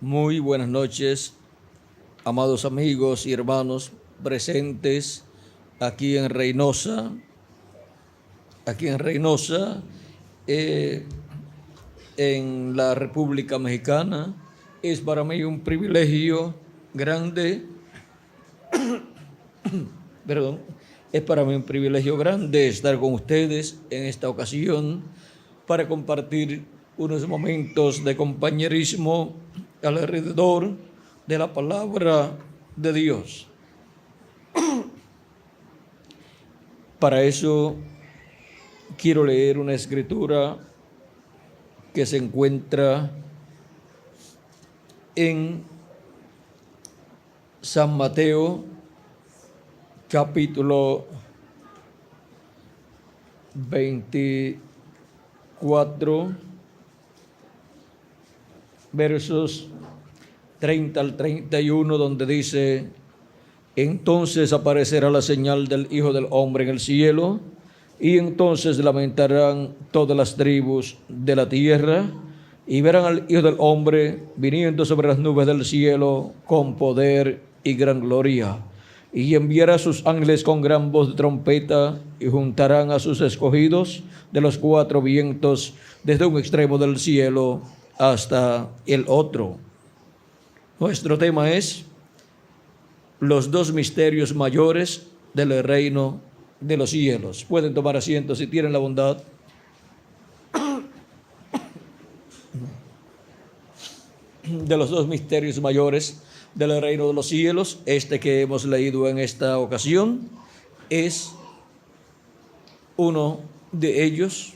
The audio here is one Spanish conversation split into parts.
Muy buenas noches, amados amigos y hermanos presentes aquí en Reynosa. En la República Mexicana. Es para mí un privilegio grande, es para mí un privilegio grande estar con ustedes en esta ocasión para compartir unos momentos de compañerismo alrededor de la palabra de Dios. Para eso quiero leer una escritura que se encuentra en San Mateo, capítulo 24, versos 30 al 31, donde dice: entonces aparecerá la señal del Hijo del Hombre en el cielo, y entonces lamentarán todas las tribus de la tierra, y verán al Hijo del Hombre viniendo sobre las nubes del cielo con poder y gran gloria. Y enviará a sus ángeles con gran voz de trompeta, y juntarán a sus escogidos de los cuatro vientos, desde un extremo del cielo hasta el otro. Nuestro tema es los dos misterios mayores del reino de los cielos. Pueden tomar asiento si tienen la bondad. De los dos misterios mayores del reino de los cielos, este que hemos leído en esta ocasión es uno de ellos,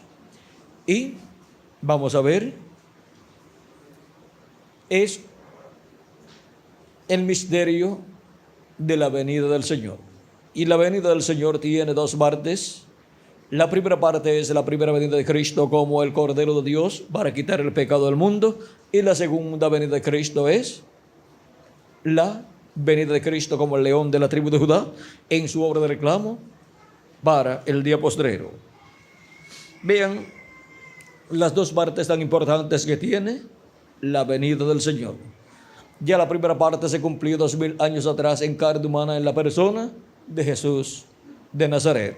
y vamos a ver, es el misterio de la venida del Señor. Y la venida del Señor tiene dos partes. La primera parte es la primera venida de Cristo como el Cordero de Dios para quitar el pecado del mundo, y la segunda venida de Cristo es la venida de Cristo como el león de la tribu de Judá en su obra de reclamo para el día postrero. Vean las dos partes tan importantes que tiene la venida del Señor. Ya la primera parte se cumplió 2000 años atrás en carne humana en la persona de Jesús de Nazaret.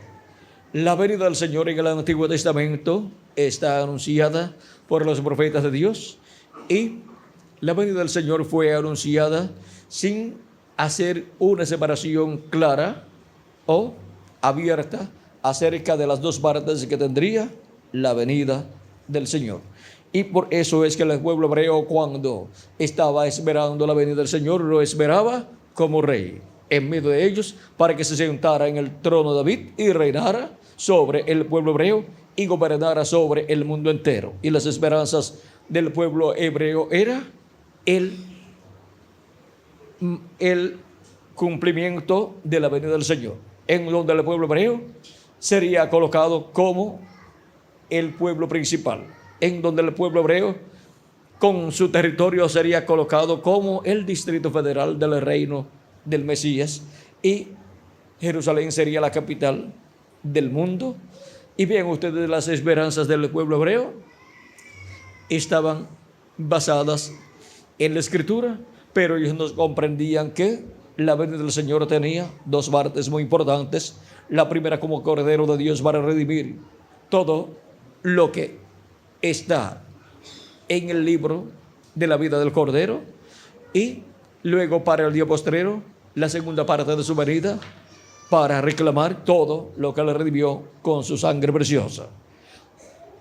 La venida del Señor en el Antiguo Testamento está anunciada por los profetas de Dios, y la venida del Señor fue anunciada sin hacer una separación clara o abierta acerca de las dos partes que tendría la venida del Señor. Y por eso es que el pueblo hebreo, cuando estaba esperando la venida del Señor, lo esperaba como rey en medio de ellos, para que se sentara en el trono de David y reinara sobre el pueblo hebreo y gobernara sobre el mundo entero. Y las esperanzas del pueblo hebreo era el cumplimiento de la venida del Señor, en donde el pueblo hebreo sería colocado como el pueblo principal, en donde el pueblo hebreo con su territorio sería colocado como el Distrito Federal del reino del Mesías, y Jerusalén sería la capital del mundo. Y vean ustedes, las esperanzas del pueblo hebreo estaban basadas en la Escritura, pero ellos no comprendían que la venida del Señor tenía dos partes muy importantes. La primera, como Cordero de Dios para redimir todo lo que está en el libro de la vida del Cordero, y luego para el día postrero, la segunda parte de su venida para reclamar todo lo que le redimió con su sangre preciosa.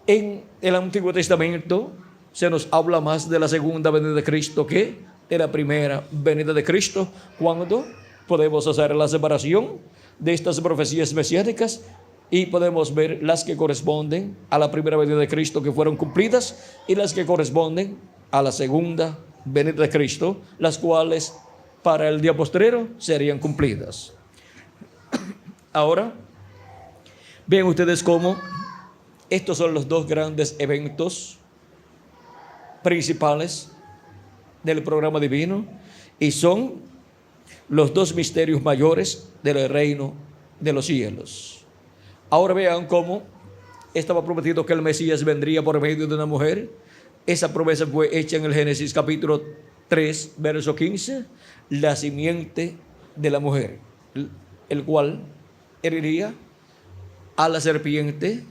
En el Antiguo Testamento se nos habla más de la segunda venida de Cristo que de la primera venida de Cristo, cuando podemos hacer la separación de estas profecías mesiánicas y podemos ver las que corresponden a la primera venida de Cristo, que fueron cumplidas, y las que corresponden a la segunda venida de Cristo, las cuales para el día postrero serían cumplidas. Ahora, vean ustedes cómo estos son los dos grandes eventos principales del programa divino, y son los dos misterios mayores del reino de los cielos. Ahora vean cómo estaba prometido que el Mesías vendría por medio de una mujer. Esa promesa fue hecha en el Génesis capítulo 3, verso 15, la simiente de la mujer, el cual heriría a la serpiente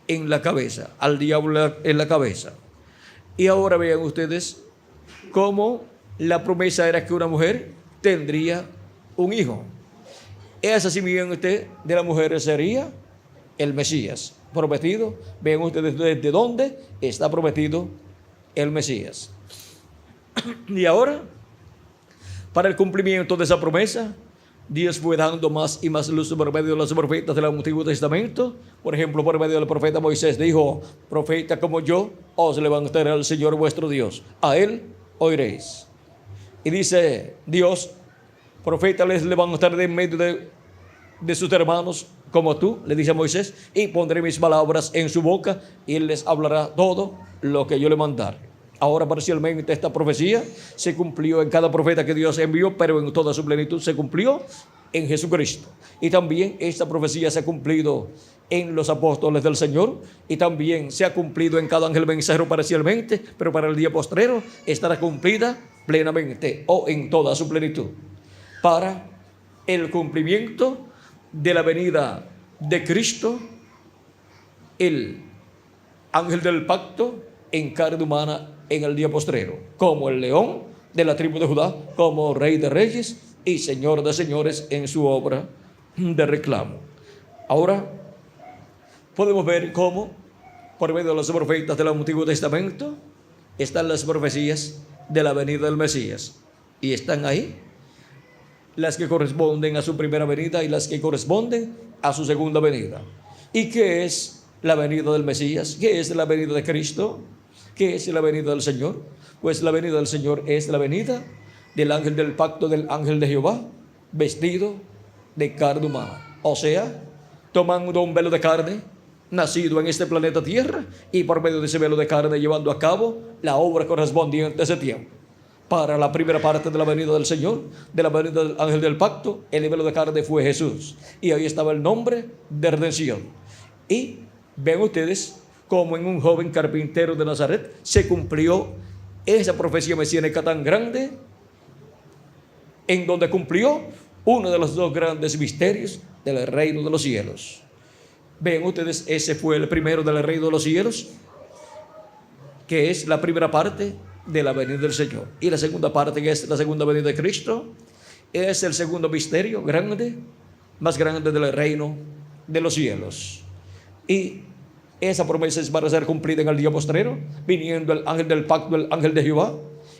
en la cabeza, al diablo en la cabeza. Y ahora vean ustedes cómo la promesa era que una mujer tendría un hijo. Esa simiente de la mujer sería el Mesías prometido. Vean ustedes desde dónde está prometido el Mesías. Y ahora, para el cumplimiento de esa promesa, Dios fue dando más y más luz por medio de los profetas del Antiguo Testamento. Por ejemplo, por medio del profeta Moisés dijo: profeta como yo os levantará el Señor vuestro Dios, a él oiréis. Y dice Dios: profeta les levantaré de en medio de sus hermanos como tú, le dice a Moisés, y pondré mis palabras en su boca y él les hablará todo lo que yo le mandare. Ahora parcialmente esta profecía se cumplió en cada profeta que Dios envió, pero en toda su plenitud se cumplió en Jesucristo. Y también esta profecía se ha cumplido en los apóstoles del Señor, y también se ha cumplido en cada ángel mensajero parcialmente, pero para el día postrero estará cumplida plenamente o en toda su plenitud, para el cumplimiento de la venida de Cristo, el ángel del pacto en carne humana en el día postrero, como el león de la tribu de Judá, como rey de reyes y señor de señores en su obra de reclamo. Ahora podemos ver cómo por medio de los profetas del Antiguo Testamento están las profecías de la venida del Mesías, y están ahí las que corresponden a su primera venida y las que corresponden a su segunda venida. ¿Y qué es la venida del Mesías? ¿Qué es la venida de Cristo? ¿Qué es la venida del Señor? Pues la venida del Señor es la venida del ángel del pacto, del ángel de Jehová, vestido de carne humana. O sea, tomando un velo de carne, nacido en este planeta Tierra, y por medio de ese velo de carne llevando a cabo la obra correspondiente a ese tiempo. Para la primera parte de la venida del Señor, de la venida del ángel del pacto, el velo de carne fue Jesús. Y ahí estaba el nombre de redención. Y ven ustedes como en un joven carpintero de Nazaret se cumplió esa profecía mesiánica tan grande, en donde cumplió uno de los dos grandes misterios del reino de los cielos. Ven ustedes, ese fue el primero del reino de los cielos, que es la primera parte de la venida del Señor. Y la segunda parte, que es la segunda venida de Cristo, es el segundo misterio grande, más grande del reino de los cielos. Y esa promesa es para ser cumplida en el día postrero, viniendo el ángel del pacto, el ángel de Jehová,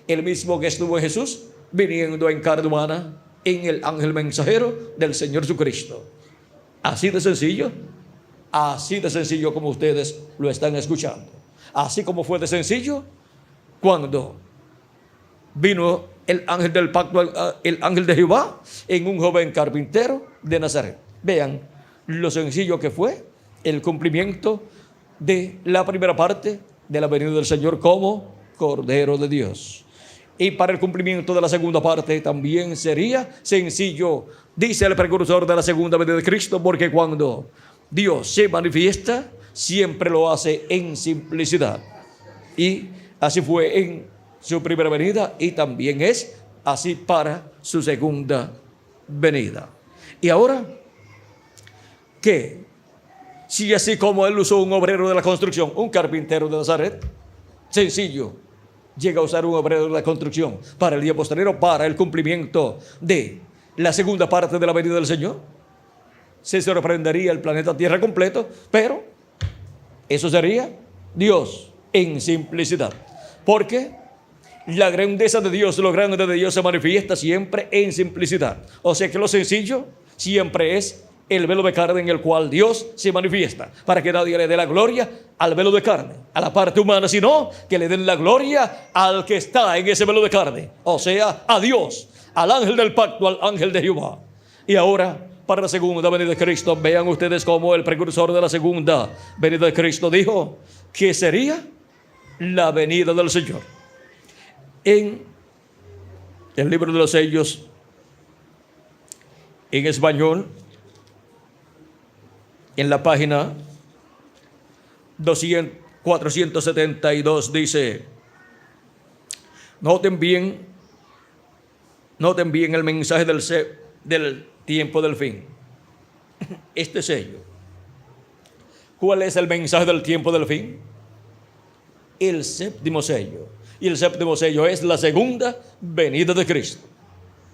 el mismo que estuvo en Jesús, viniendo en carne humana, en el ángel mensajero del Señor Jesucristo. Así de sencillo como ustedes lo están escuchando. Así como fue de sencillo cuando vino el ángel del pacto, el ángel de Jehová, en un joven carpintero de Nazaret. Vean lo sencillo que fue el cumplimiento de la primera parte de la venida del Señor como Cordero de Dios. Y para el cumplimiento de la segunda parte también sería sencillo, dice el precursor de la segunda venida de Cristo, porque cuando Dios se manifiesta, siempre lo hace en simplicidad. Y así fue en su primera venida, y también es así para su segunda venida. Y ahora, ¿qué? Si así como él usó un obrero de la construcción, un carpintero de Nazaret, sencillo, llega a usar un obrero de la construcción para el día posterior, para el cumplimiento de la segunda parte de la venida del Señor, se sorprendería el planeta Tierra completo, pero eso sería Dios en simplicidad. Porque la grandeza de Dios, lo grande de Dios se manifiesta siempre en simplicidad. O sea que lo sencillo siempre es el velo de carne en el cual Dios se manifiesta, para que nadie le dé la gloria al velo de carne, a la parte humana, sino que le den la gloria al que está en ese velo de carne, o sea, a Dios, al ángel del pacto, al ángel de Jehová. Y ahora, para la segunda venida de Cristo, vean ustedes cómo el precursor de la segunda venida de Cristo dijo que sería la venida del Señor. En el libro de los sellos, en español, en la página 472 dice: Noten bien el mensaje del tiempo del fin. Este sello. ¿Cuál es el mensaje del tiempo del fin? El séptimo sello. Y el séptimo sello es la segunda venida de Cristo,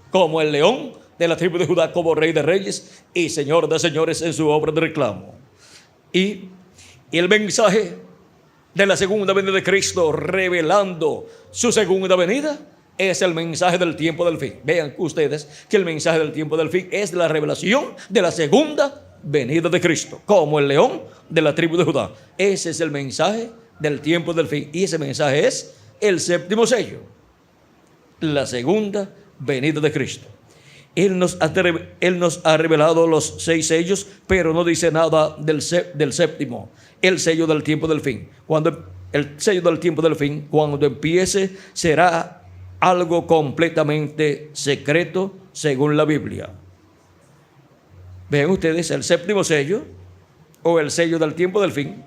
como el león de la tribu de Judá, como rey de reyes y señor de señores en su obra de reclamo. Y el mensaje de la segunda venida de Cristo, revelando su segunda venida, es el mensaje del tiempo del fin. Vean ustedes que el mensaje del tiempo del fin es la revelación de la segunda venida de Cristo, como el león de la tribu de Judá. Ese es el mensaje del tiempo del fin, y ese mensaje es el séptimo sello, la segunda venida de Cristo. Él nos ha revelado los 6 sellos, pero no dice nada del séptimo, el sello del tiempo del fin. Cuando el sello del tiempo del fin, cuando empiece, será algo completamente secreto según la Biblia. Ven ustedes, el séptimo sello o el sello del tiempo del fin,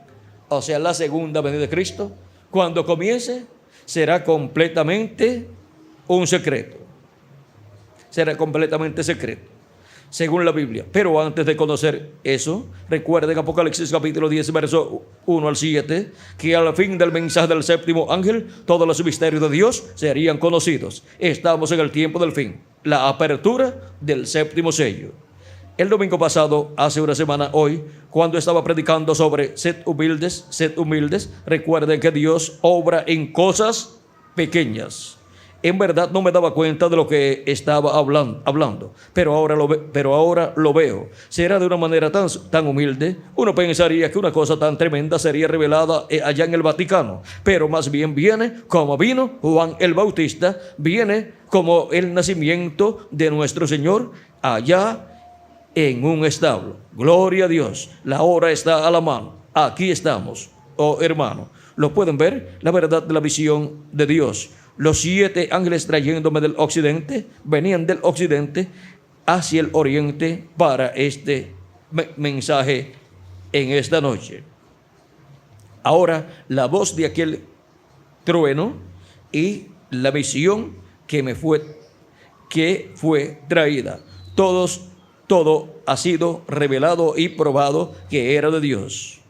o sea, la segunda venida de Cristo, cuando comience, será completamente un secreto. Será completamente secreto, según la Biblia. Pero antes de conocer eso, recuerden Apocalipsis capítulo 10, verso 1 al 7, que al fin del mensaje del séptimo ángel, todos los misterios de Dios serían conocidos. Estamos en el tiempo del fin, la apertura del séptimo sello. El domingo pasado, hace una semana hoy, cuando estaba predicando sobre sed humildes, recuerden que Dios obra en cosas pequeñas. En verdad no me daba cuenta de lo que estaba hablando, pero ahora lo veo. Será de una manera tan humilde. Uno pensaría que una cosa tan tremenda sería revelada allá en el Vaticano, pero más bien viene como vino Juan el Bautista, viene como el nacimiento de nuestro Señor allá en un establo. Gloria a Dios, la hora está a la mano. Aquí estamos, oh hermano. ¿Lo pueden ver? La verdad de la visión de Dios. Los 7 ángeles trayéndome del occidente, venían del occidente hacia el oriente para este mensaje en esta noche. Ahora, la voz de aquel trueno y la visión que fue traída. Todo ha sido revelado y probado que era de Dios.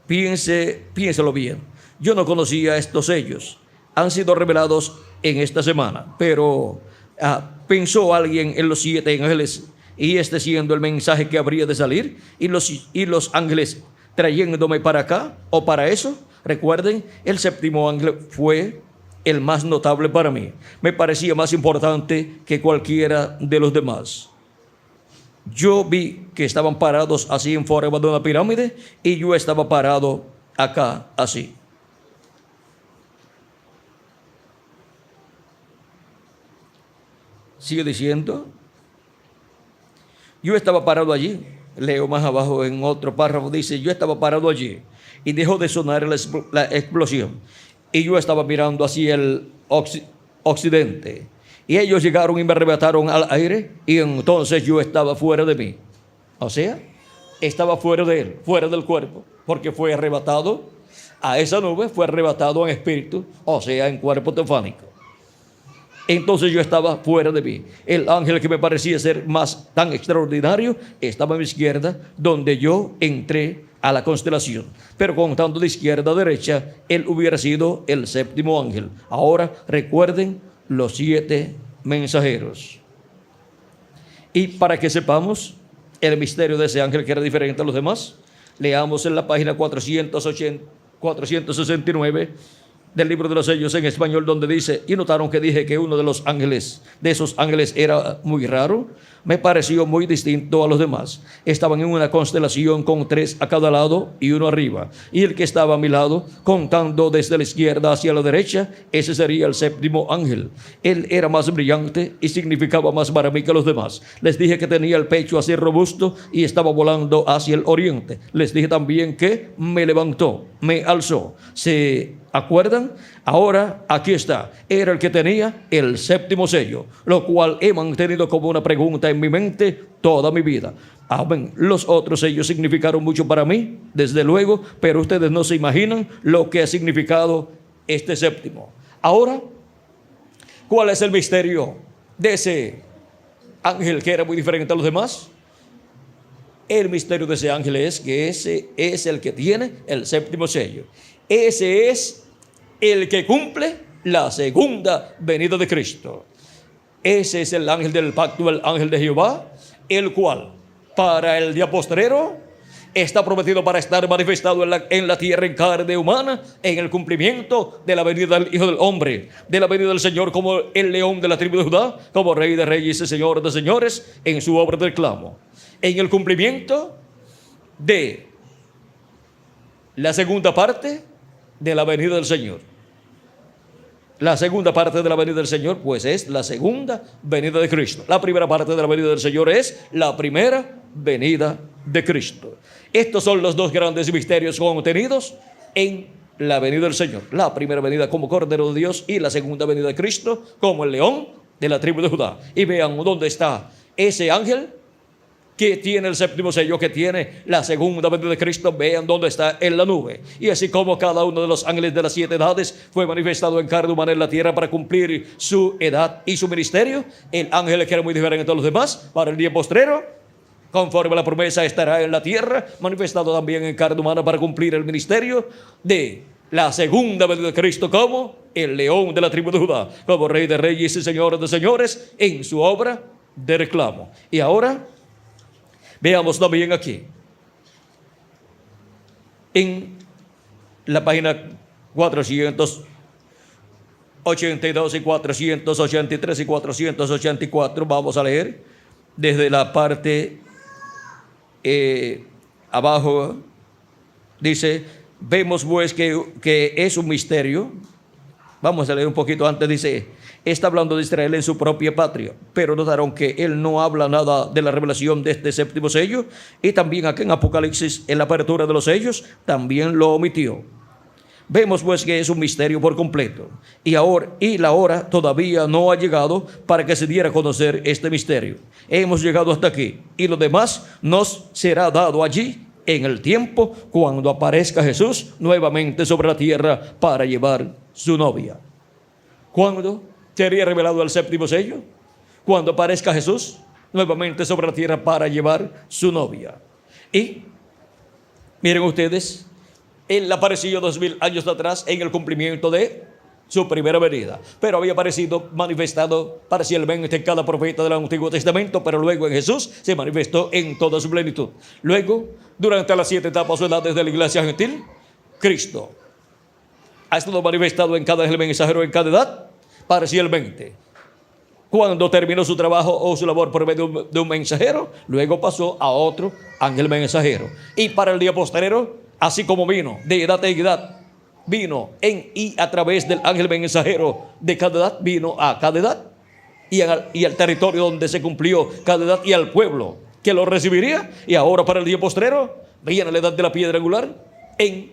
Piénselo bien. Yo no conocía estos sellos. Han sido revelados en esta semana, pero pensó alguien en los 7 ángeles, y este siendo el mensaje que habría de salir, y los ángeles trayéndome para acá o para eso. Recuerden, el séptimo ángel fue el más notable para mí. Me parecía más importante que cualquiera de los demás. Yo vi que estaban parados así en forma de una pirámide, y yo estaba parado acá así. Sigue diciendo, yo estaba parado allí. Leo más abajo en otro párrafo, dice, yo estaba parado allí, y dejó de sonar la explosión, y yo estaba mirando hacia el occidente, y ellos llegaron y me arrebataron al aire, y entonces yo estaba fuera de mí. O sea, estaba fuera de él, fuera del cuerpo, porque fue arrebatado a esa nube, fue arrebatado en espíritu, o sea, en cuerpo teofánico. Entonces yo estaba fuera de mí. El ángel que me parecía ser tan extraordinario estaba a mi izquierda, donde yo entré a la constelación. Pero contando de izquierda a derecha, él hubiera sido el séptimo ángel. Ahora recuerden los 7 mensajeros. Y para que sepamos el misterio de ese ángel que era diferente a los demás, leamos en la página 469 del libro de los sellos en español, donde dice, y notaron que dije que uno de esos ángeles era muy raro. Me pareció muy distinto a los demás. Estaban en una constelación con 3 a cada lado y 1 arriba. Y el que estaba a mi lado, contando desde la izquierda hacia la derecha, ese sería el séptimo ángel. Él era más brillante y significaba más para mí que los demás. Les dije que tenía el pecho así robusto y estaba volando hacia el oriente. Les dije también que me levantó, me alzó. ¿Se acuerdan? Ahora aquí está. Era el que tenía el séptimo sello, lo cual he mantenido como una pregunta en mi mente toda mi vida. Amén. Los otros sellos significaron mucho para mí, desde luego, pero ustedes no se imaginan lo que ha significado este séptimo. Ahora, ¿cuál es el misterio de ese ángel que era muy diferente a los demás? El misterio de ese ángel es que ese es el que tiene el séptimo sello. Ese es el que cumple la segunda venida de Cristo. Ese es el ángel del pacto, el ángel de Jehová, el cual para el día postrero está prometido para estar manifestado en la tierra en carne humana, en el cumplimiento de la venida del Hijo del Hombre, de la venida del Señor como el león de la tribu de Judá, como Rey de Reyes y Señor de Señores, en su obra del reclamo, en el cumplimiento de la segunda parte de la venida del Señor. La segunda parte de la venida del Señor, pues, es la segunda venida de Cristo. La primera parte de la venida del Señor es la primera venida de Cristo. Estos son los dos grandes misterios contenidos en la venida del Señor. La primera venida como Cordero de Dios y la segunda venida de Cristo como el león de la tribu de Judá. Y vean dónde está ese ángel que tiene el séptimo sello, que tiene la segunda venida de Cristo. Vean dónde está, en la nube. Y así como cada uno de los ángeles de las 7 edades fue manifestado en carne humana en la tierra para cumplir su edad y su ministerio, el ángel que era muy diferente a todos los demás, para el día postrero, conforme a la promesa, estará en la tierra, manifestado también en carne humana para cumplir el ministerio de la segunda venida de Cristo como el león de la tribu de Judá, como Rey de Reyes y Señor de Señores, en su obra de reclamo. Y ahora veamos también aquí, en la página 482 y 483 y 484, vamos a leer desde la parte abajo. Dice: vemos pues que es un misterio. Vamos a leer un poquito antes. Dice: está hablando de Israel en su propia patria, pero notaron que él no habla nada de la revelación de este séptimo sello, y también aquí en Apocalipsis, en la apertura de los sellos, también lo omitió. Vemos pues que es un misterio por completo, y la hora todavía no ha llegado para que se diera a conocer este misterio. Hemos llegado hasta aquí, y lo demás nos será dado allí en el tiempo cuando aparezca Jesús nuevamente sobre la tierra para llevar su novia. ¿Cuándo sería revelado el séptimo sello? Cuando aparezca Jesús nuevamente sobre la tierra para llevar su novia. Y miren ustedes, él apareció 2000 años atrás en el cumplimiento de su primera venida, pero había aparecido manifestado parcialmente en cada profeta del Antiguo Testamento, pero luego en Jesús se manifestó en toda su plenitud. Luego, durante las 7 etapas o edades de la iglesia gentil, Cristo ha estado manifestado en cada ángel mensajero en cada edad parcialmente. Cuando terminó su trabajo o su labor por medio de un mensajero, luego pasó a otro ángel mensajero. Y para el día postrero, así como vino de edad en edad, vino en y a través del ángel mensajero de cada edad, vino a cada edad y al territorio donde se cumplió cada edad, y al pueblo que lo recibiría. Y ahora para el día postrero viene la edad de la piedra angular y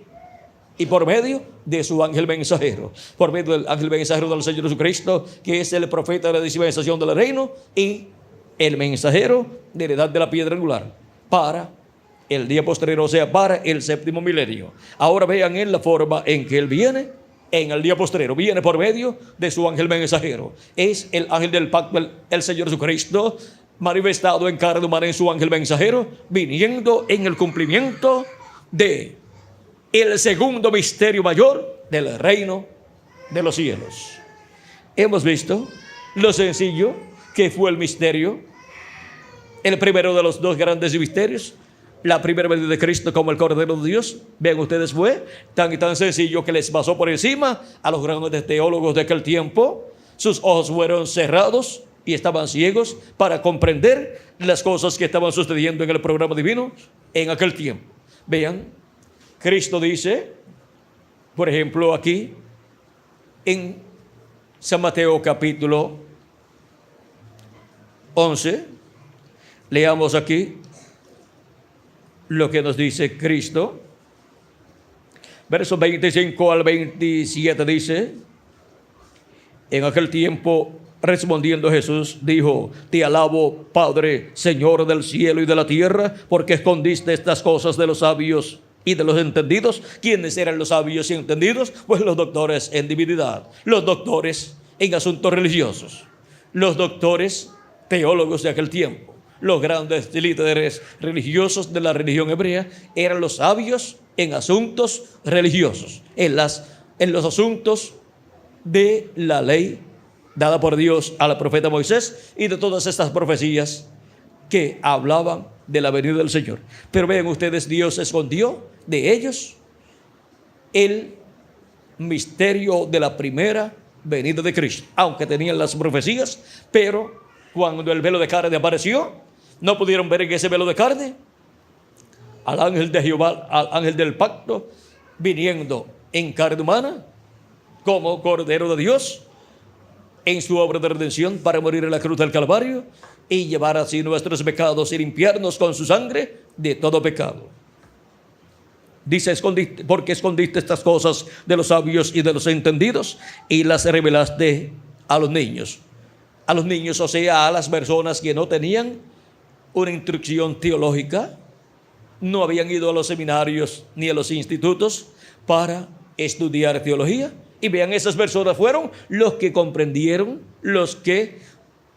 por medio de su ángel mensajero, por medio del ángel mensajero del Señor Jesucristo, que es el profeta de la dispensación del reino y el mensajero de la edad de la piedra angular para el día posterior, o sea, para el séptimo milenio. Ahora vean en la forma en que él viene en el día posterior. Viene por medio de su ángel mensajero. Es el ángel del pacto, el Señor Jesucristo, manifestado en carne humana en su ángel mensajero, viniendo en el cumplimiento de el segundo misterio mayor del reino de los cielos. Hemos visto lo sencillo que fue el misterio, el primero de los dos grandes misterios, la primera venida de Cristo como el Cordero de Dios. Vean ustedes, fue tan y tan sencillo que les pasó por encima a los grandes teólogos de aquel tiempo. Sus ojos fueron cerrados y estaban ciegos para comprender las cosas que estaban sucediendo en el programa divino en aquel tiempo. Vean, Cristo dice, por ejemplo, aquí en San Mateo capítulo 11, leamos aquí lo que nos dice Cristo. Versos 25 al 27 dice: en aquel tiempo, respondiendo Jesús, dijo: te alabo, Padre, Señor del cielo y de la tierra, porque escondiste estas cosas de los sabios y de los entendidos. ¿Quiénes eran los sabios y entendidos? Pues los doctores en divinidad, los doctores en asuntos religiosos, los doctores teólogos de aquel tiempo, los grandes líderes religiosos de la religión hebrea eran los sabios en asuntos religiosos, en los asuntos de la ley dada por Dios al profeta Moisés y de todas estas profecías que hablaban de la venida del Señor. Pero vean ustedes, Dios escondió de ellos el misterio de la primera venida de Cristo, aunque tenían las profecías. Pero cuando el velo de carne apareció, no pudieron ver en ese velo de carne al ángel de Jehová, al ángel del pacto, viniendo en carne humana como Cordero de Dios en su obra de redención para morir en la cruz del Calvario y llevar así nuestros pecados y limpiarnos con su sangre de todo pecado. Dice, porque escondiste estas cosas de los sabios y de los entendidos y las revelaste a los niños. A los niños, o sea, a las personas que no tenían una instrucción teológica, no habían ido a los seminarios ni a los institutos para estudiar teología. Y vean, esas personas fueron los que comprendieron, los que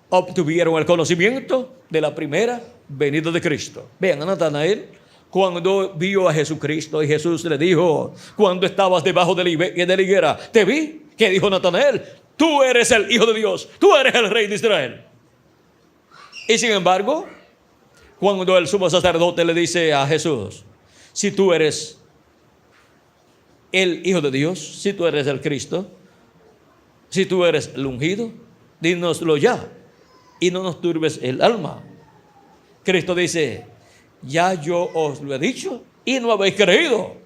obtuvieron el conocimiento de la primera venida de Cristo. Vean a Natanael, cuando vio a Jesucristo y Jesús le dijo, cuando estabas debajo de la higuera, te vi. ¿Qué dijo Natanael? Tú eres el Hijo de Dios, tú eres el Rey de Israel. Y sin embargo, cuando el sumo sacerdote le dice a Jesús, si tú eres el Hijo de Dios, si tú eres el Cristo, si tú eres el ungido, dínoslo ya y no nos turbes el alma. Cristo dice, ya yo os lo he dicho y no habéis creído.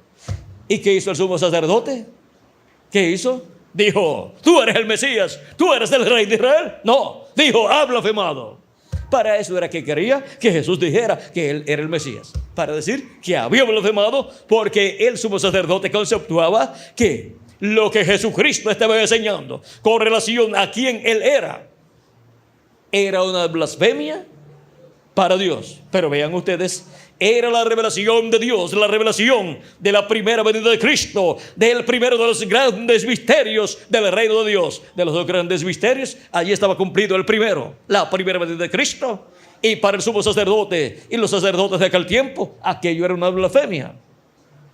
¿Y qué hizo el sumo sacerdote? ¿Qué hizo? Dijo, tú eres el Mesías, tú eres el Rey de Israel. No, dijo, ha blasfemado. Para eso era que quería que Jesús dijera que él era el Mesías, para decir que había blasfemado, porque el sumo sacerdote conceptuaba que lo que Jesucristo estaba enseñando con relación a quién él era una blasfemia para Dios. Pero vean ustedes, era la revelación de Dios, la revelación de la primera venida de Cristo, del primero de los grandes misterios del reino de Dios. De los dos grandes misterios, allí estaba cumplido el primero, la primera venida de Cristo. Y para el sumo sacerdote y los sacerdotes de aquel tiempo, aquello era una blasfemia.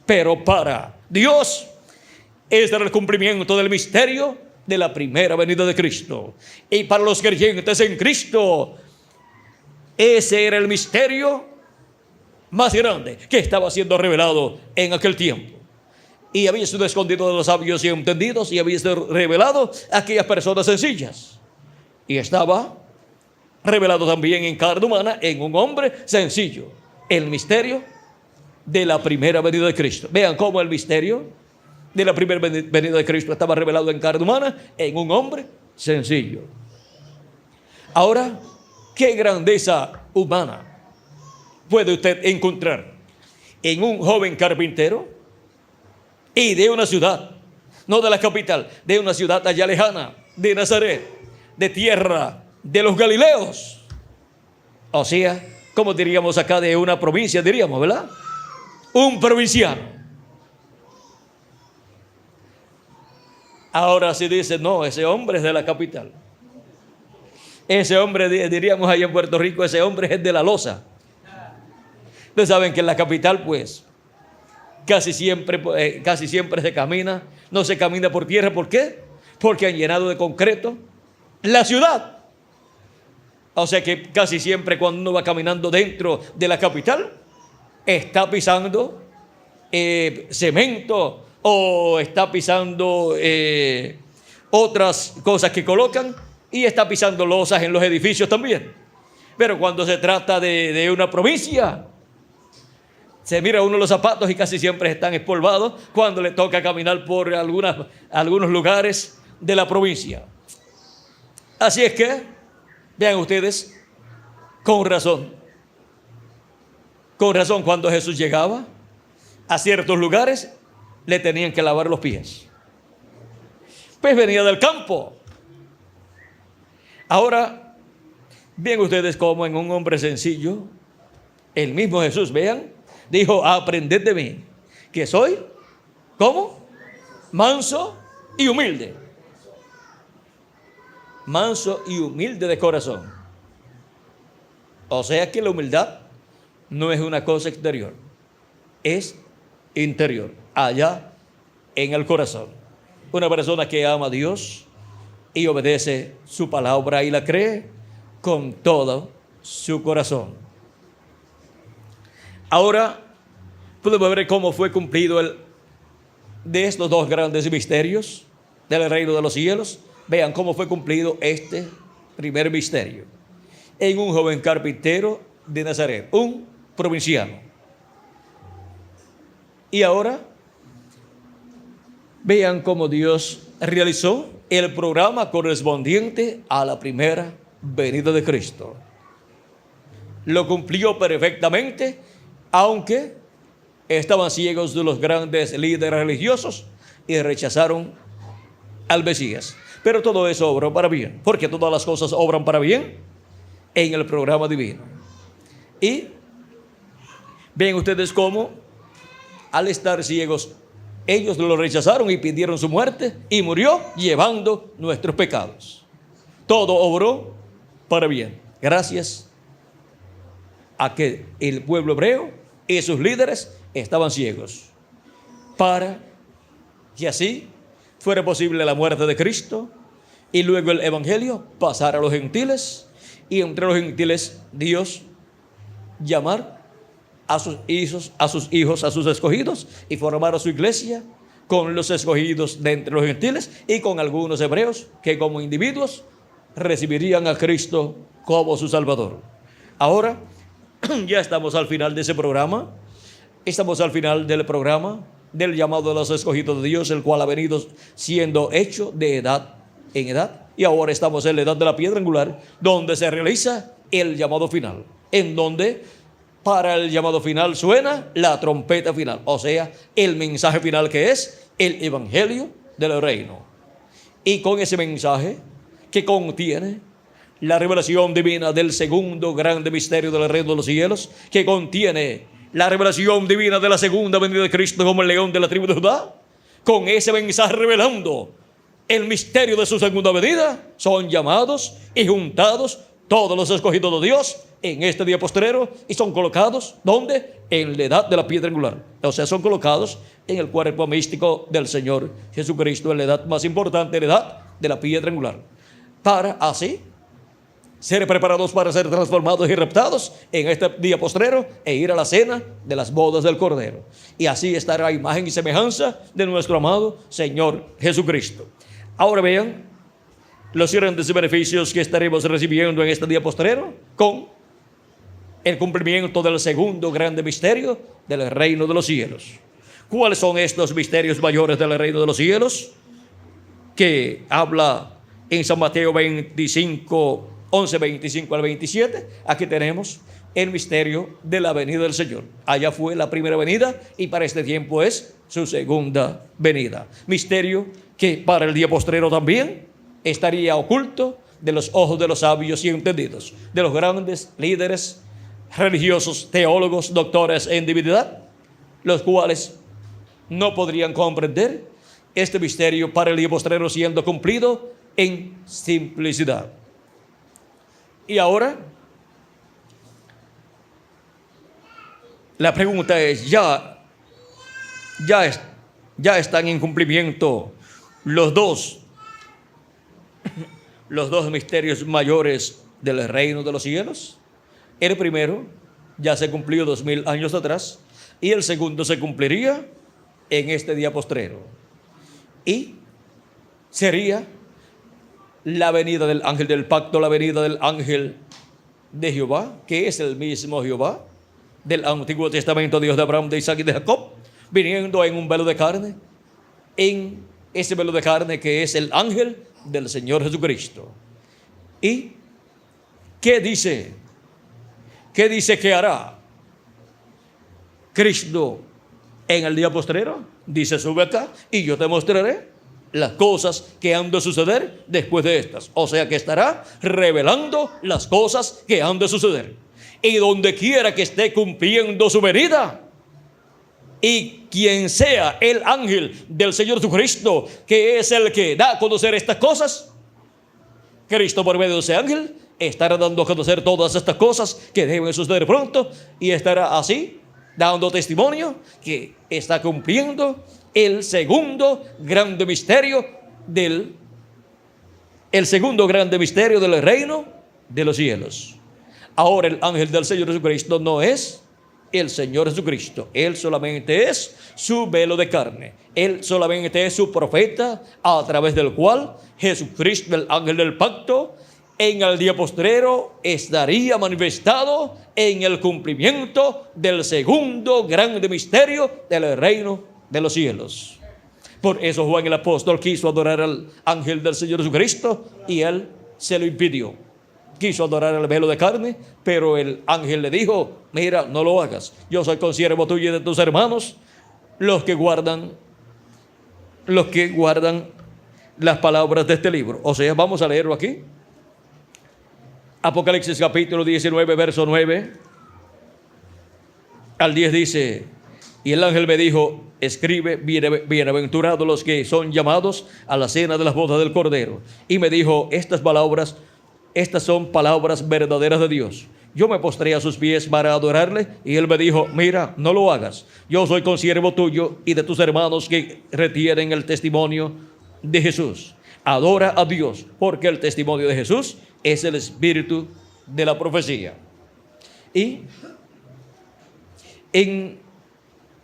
Pero para Dios, este era el cumplimiento del misterio de la primera venida de Cristo. Y para los creyentes en Cristo, ese era el misterio más grande que estaba siendo revelado en aquel tiempo. Y había sido escondido de los sabios y entendidos, y había sido revelado a aquellas personas sencillas. Y estaba revelado también en carne humana, en un hombre sencillo, el misterio de la primera venida de Cristo. Vean cómo el misterio de la primera venida de Cristo estaba revelado en carne humana, en un hombre sencillo. Ahora, ¿qué grandeza humana puede usted encontrar en un joven carpintero y de una ciudad, no de la capital, de una ciudad allá lejana, de Nazaret, de tierra de los Galileos? O sea, como diríamos acá, de una provincia, diríamos, ¿verdad? Un provinciano. Ahora si dice, no, ese hombre es de la capital. Ese hombre, diríamos allá en Puerto Rico, ese hombre es de la loza. Ustedes saben que en la capital, pues, casi siempre se camina, no se camina por tierra. ¿Por qué? Porque han llenado de concreto la ciudad. O sea que casi siempre cuando uno va caminando dentro de la capital, está pisando cemento o está pisando otras cosas que colocan, y está pisando losas en los edificios también. Pero cuando se trata de una provincia, se mira uno los zapatos y casi siempre están espolvados cuando le toca caminar por algunos lugares de la provincia. Así es que, vean ustedes, con razón cuando Jesús llegaba a ciertos lugares, le tenían que lavar los pies. Pues venía del campo. Ahora, vean ustedes cómo en un hombre sencillo, el mismo Jesús, vean, dijo, aprended de mí, que soy, ¿cómo? Manso y humilde. Manso y humilde de corazón. O sea que la humildad no es una cosa exterior, es interior, allá en el corazón. Una persona que ama a Dios y obedece su palabra y la cree con todo su corazón. Ahora podemos ver cómo fue cumplido de estos dos grandes misterios del reino de los cielos. Vean cómo fue cumplido este primer misterio en un joven carpintero de Nazaret, un provinciano. Y ahora vean cómo Dios realizó el programa correspondiente a la primera venida de Cristo. Lo cumplió perfectamente, aunque estaban ciegos de los grandes líderes religiosos y rechazaron al Mesías. Pero todo eso obró para bien, porque todas las cosas obran para bien en el programa divino. Y ven ustedes cómo, al estar ciegos, ellos lo rechazaron y pidieron su muerte, y murió llevando nuestros pecados. Todo obró para bien, gracias a que el pueblo hebreo y sus líderes estaban ciegos, para que así fuera posible la muerte de Cristo y luego el evangelio pasar a los gentiles, y entre los gentiles Dios llamar a sus hijos, a sus escogidos, y formar a su iglesia con los escogidos de entre los gentiles y con algunos hebreos que como individuos recibirían a Cristo como su Salvador. Ahora ya estamos al final de ese programa. Estamos al final del programa del llamado de los escogidos de Dios, el cual ha venido siendo hecho de edad en edad, y ahora estamos en la edad de la piedra angular, donde se realiza el llamado final, en donde para el llamado final suena la trompeta final, o sea, el mensaje final, que es el evangelio del reino. Y con ese mensaje que contiene la revelación divina del segundo grande misterio del reino de los cielos, que contiene la revelación divina de la segunda venida de Cristo como el león de la tribu de Judá, con ese mensaje revelando el misterio de su segunda venida, son llamados y juntados todos los escogidos de Dios en este día postrero, y son colocados, ¿dónde? En la edad de la piedra angular. O sea, son colocados en el cuerpo místico del Señor Jesucristo, en la edad más importante, la edad de la piedra angular, para así ser preparados para ser transformados y raptados en este día postrero e ir a la cena de las bodas del Cordero, y así estar a imagen y semejanza de nuestro amado Señor Jesucristo. Ahora vean los grandes beneficios que estaremos recibiendo en este día postrero con el cumplimiento del segundo grande misterio del reino de los cielos. ¿Cuáles son estos misterios mayores del reino de los cielos? Que habla en San Mateo 25, 11, 25 al 27. Aquí tenemos el misterio de la venida del Señor. Allá fue la primera venida y para este tiempo es su segunda venida. Misterio que para el día postrero también estaría oculto de los ojos de los sabios y entendidos, de los grandes líderes religiosos, teólogos, doctores en divinidad, los cuales no podrían comprender este misterio para el día postrero siendo cumplido en simplicidad. Y ahora la pregunta es, ya están en cumplimiento los dos misterios mayores del reino de los cielos. El primero ya se cumplió 2000 años atrás, y el segundo se cumpliría en este día postrero, y sería la venida del ángel del pacto, la venida del ángel de Jehová, que es el mismo Jehová del Antiguo Testamento, Dios de Abraham, de Isaac y de Jacob, viniendo en un velo de carne, en ese velo de carne que es el ángel del Señor Jesucristo. ¿Y qué dice? ¿Qué dice que hará Cristo en el día postrero? Dice, sube acá y yo te mostraré las cosas que han de suceder después de estas. O sea que estará revelando las cosas que han de suceder. Y donde quiera que esté cumpliendo su venida, Y quien sea el ángel del Señor Jesucristo, que es el que da a conocer estas cosas, Cristo por medio de ese ángel estará dando a conocer todas estas cosas que deben suceder pronto, y estará así dando testimonio que está cumpliendo el segundo grande misterio del reino de los cielos. Ahora el ángel del Señor Jesucristo no es el Señor Jesucristo. Él solamente es su velo de carne. Él solamente es su profeta, a través del cual Jesucristo, el ángel del pacto, en el día postrero estaría manifestado en el cumplimiento del segundo grande misterio del reino de los cielos. Por eso Juan el apóstol quiso adorar al ángel del Señor Jesucristo y él se lo impidió. Quiso adorar al velo de carne, pero el ángel le dijo: mira, no lo hagas. Yo soy consiervo tuyo y de tus hermanos, los que guardan las palabras de este libro. O sea, vamos a leerlo aquí. Apocalipsis capítulo 19, verso 9 al 10 dice: y el ángel me dijo: escribe, bienaventurados los que son llamados a la cena de las bodas del Cordero. Y me dijo: estas son palabras verdaderas de Dios. Yo me postré a sus pies para adorarle, y él me dijo: mira, no lo hagas. Yo soy consiervo tuyo y de tus hermanos que retienen el testimonio de Jesús. Adora a Dios, porque el testimonio de Jesús es el espíritu de la profecía. Y en